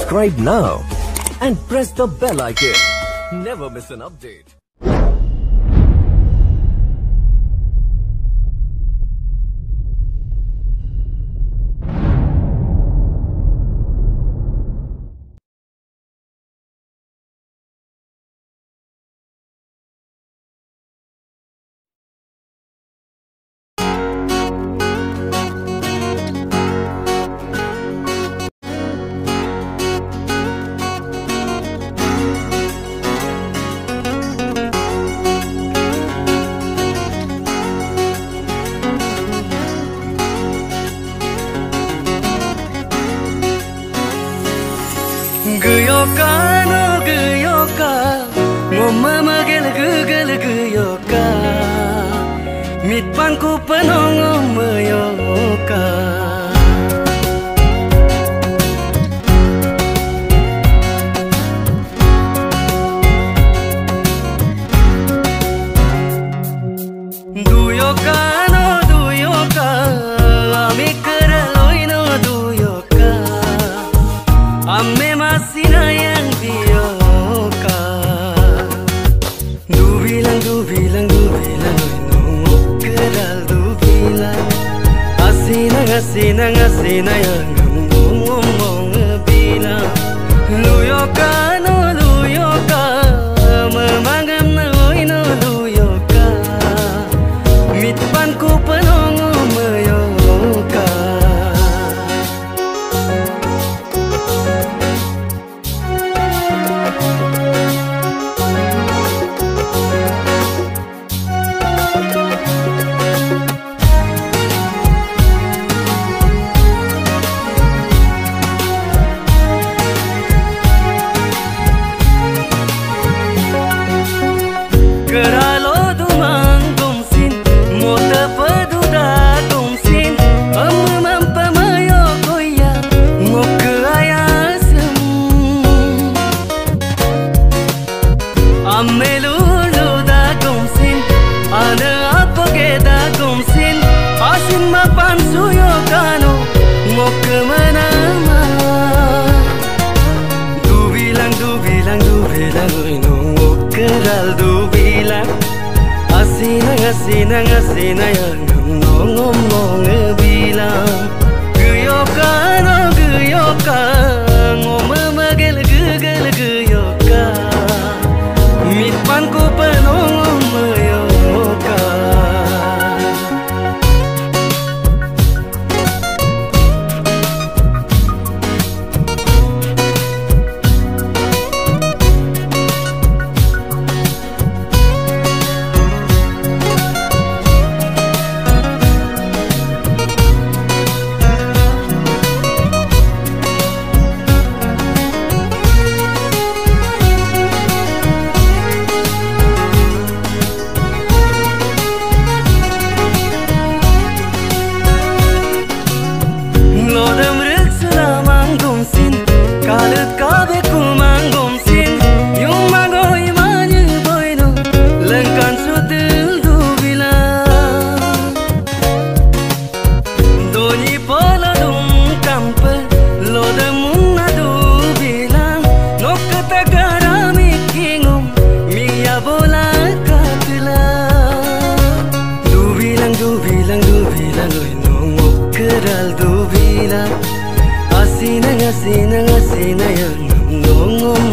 Subscribe now and press the bell icon. Never miss an update. Guyoka no guyoka, ngoma magel gugel guyoka, mitpanku penong meyoka. Duyoka no duyoka, amikeraloi no duyoka, amme masina yang dioka. Du bilang keral du bilang asina yang ngomong bilang luyoka no luyoka memangam no luyoka mitpanku penong meyoka. Keralo dumang gumsin, mota peduda gumsin, mampa mayo koya, moke ayasem. Amelulu da gumsin, ana apa keda gumsin, asin mapan suyo kano, moke manama. Du bilang, keral du bilang asina yang ngomong bilang guyoka no guyoka ngoma magel gugel guyoka mitpanku penong meyoka. Kalut kabe kumang gomsin, yung magoy manye boyno, lengkan sutil du bilang. Doni pola dum kampe, loda munna du bilang, nokata garami kingum, miya bola katila. Du bilang, oy nongok keral du bilang. Asina yang ngomong